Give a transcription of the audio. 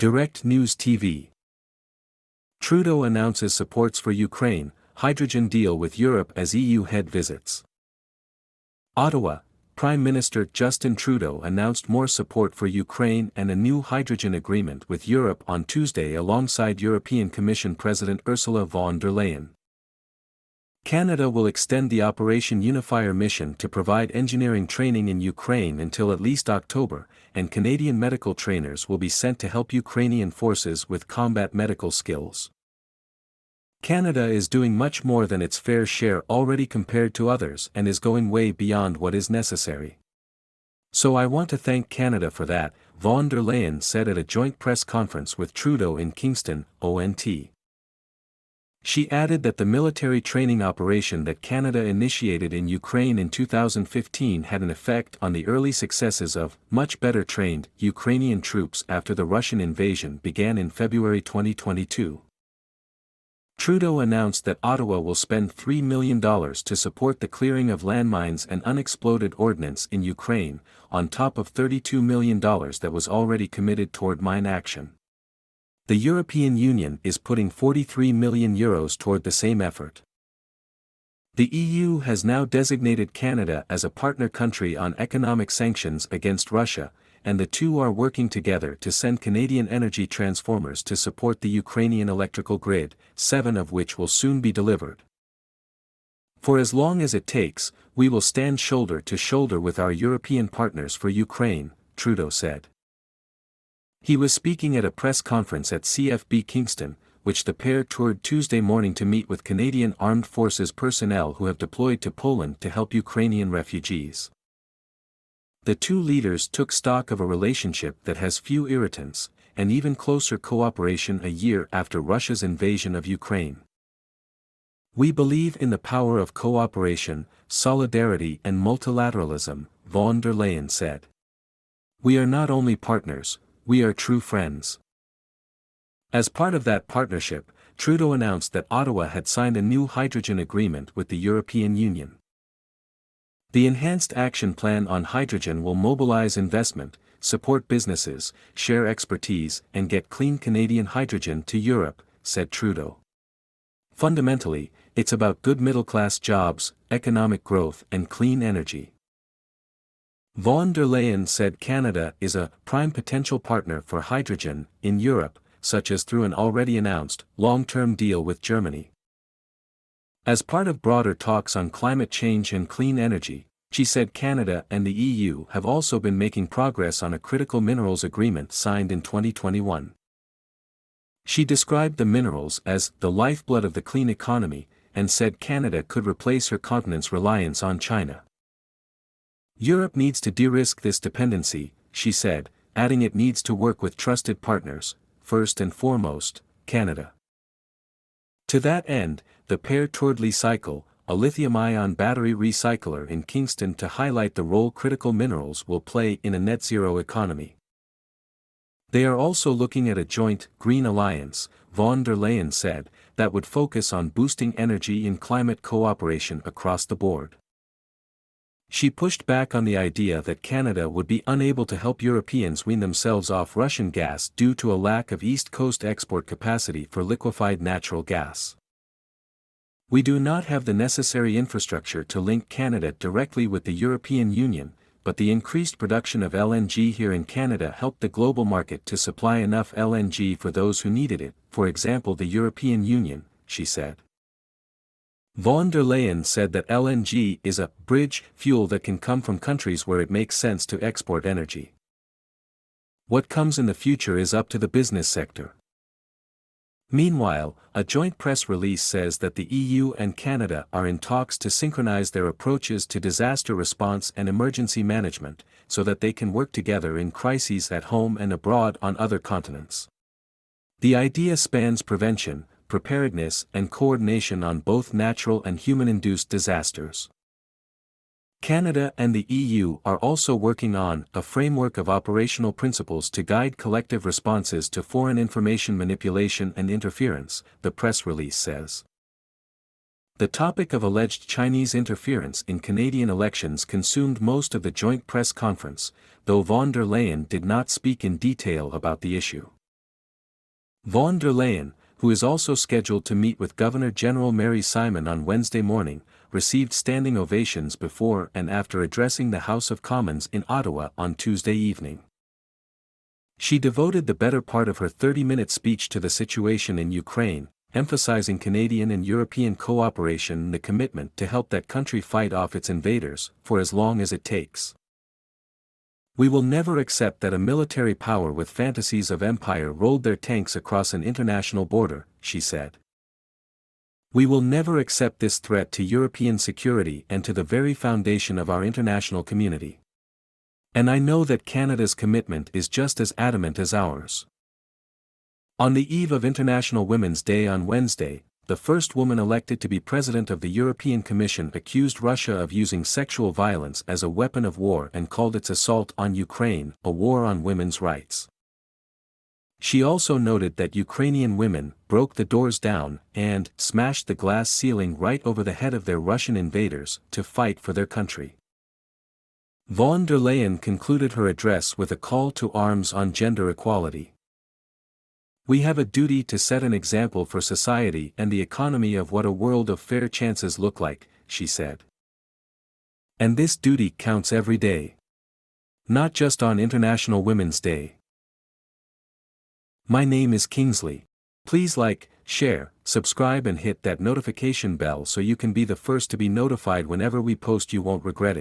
Direct News TV. Trudeau announces supports for Ukraine, hydrogen deal with Europe as EU head visits. Ottawa, Prime Minister Justin Trudeau announced more support for Ukraine and a new hydrogen agreement with Europe on Tuesday alongside European Commission President Ursula von der Leyen. Canada will extend the Operation Unifier mission to provide engineering training in Ukraine until at least October, and Canadian medical trainers will be sent to help Ukrainian forces with combat medical skills. Canada is doing much more than its fair share already compared to others and is going way beyond what is necessary. So I want to thank Canada for that, von der Leyen said at a joint press conference with Trudeau in Kingston, ONT. She added that the military training operation that Canada initiated in Ukraine in 2015 had an effect on the early successes of much better trained Ukrainian troops after the Russian invasion began in February 2022. Trudeau announced that Ottawa will spend $3 million to support the clearing of landmines and unexploded ordnance in Ukraine, on top of $32 million that was already committed toward mine action. The European Union is putting €43 million toward the same effort. The EU has now designated Canada as a partner country on economic sanctions against Russia, and the two are working together to send Canadian energy transformers to support the Ukrainian electrical grid, 7 of which will soon be delivered. For as long as it takes, we will stand shoulder to shoulder with our European partners for Ukraine, Trudeau said. He was speaking at a press conference at CFB Kingston, which the pair toured Tuesday morning to meet with Canadian Armed Forces personnel who have deployed to Poland to help Ukrainian refugees. The two leaders took stock of a relationship that has few irritants, and even closer cooperation a year after Russia's invasion of Ukraine. We believe in the power of cooperation, solidarity and multilateralism, von der Leyen said. We are not only partners, we are true friends. As part of that partnership, Trudeau announced that Ottawa had signed a new hydrogen agreement with the European Union. The Enhanced Action Plan on Hydrogen will mobilize investment, support businesses, share expertise, and get clean Canadian hydrogen to Europe, said Trudeau. Fundamentally, it's about good middle-class jobs, economic growth, and clean energy. Von der Leyen said Canada is a prime potential partner for hydrogen in Europe, such as through an already announced long-term deal with Germany. As part of broader talks on climate change and clean energy, she said Canada and the EU have also been making progress on a critical minerals agreement signed in 2021. She described the minerals as the lifeblood of the clean economy, and said Canada could replace her continent's reliance on China. Europe needs to de-risk this dependency, she said, adding it needs to work with trusted partners, first and foremost, Canada. To that end, the pair toured Li-Cycle, a lithium-ion battery recycler in Kingston to highlight the role critical minerals will play in a net-zero economy. They are also looking at a joint Green Alliance, von der Leyen said, that would focus on boosting energy and climate cooperation across the board. She pushed back on the idea that Canada would be unable to help Europeans wean themselves off Russian gas due to a lack of East Coast export capacity for liquefied natural gas. We do not have the necessary infrastructure to link Canada directly with the European Union, but the increased production of LNG here in Canada helped the global market to supply enough LNG for those who needed it, for example the European Union, she said. Von der Leyen said that LNG is a bridge fuel that can come from countries where it makes sense to export energy. What comes in the future is up to the business sector. Meanwhile, a joint press release says that the EU and Canada are in talks to synchronize their approaches to disaster response and emergency management, so that they can work together in crises at home and abroad on other continents. The idea spans prevention, preparedness and coordination on both natural and human-induced disasters. Canada and the EU are also working on a framework of operational principles to guide collective responses to foreign information manipulation and interference, the press release says. The topic of alleged Chinese interference in Canadian elections consumed most of the joint press conference, though von der Leyen did not speak in detail about the issue. Von der Leyen, who is also scheduled to meet with Governor-General Mary Simon on Wednesday morning, received standing ovations before and after addressing the House of Commons in Ottawa on Tuesday evening. She devoted the better part of her 30-minute speech to the situation in Ukraine, emphasizing Canadian and European cooperation and the commitment to help that country fight off its invaders, for as long as it takes. We will never accept that a military power with fantasies of empire rolled their tanks across an international border, she said. We will never accept this threat to European security and to the very foundation of our international community. And I know that Canada's commitment is just as adamant as ours. On the eve of International Women's Day on Wednesday, the first woman elected to be president of the European Commission accused Russia of using sexual violence as a weapon of war and called its assault on Ukraine a war on women's rights. She also noted that Ukrainian women broke the doors down and smashed the glass ceiling right over the head of their Russian invaders to fight for their country. Von der Leyen concluded her address with a call to arms on gender equality. We have a duty to set an example for society and the economy of what a world of fair chances look like, she said. And this duty counts every day. Not just on International Women's Day. My name is Kingsley. Please like, share, subscribe and hit that notification bell so you can be the first to be notified whenever we post. You won't regret it.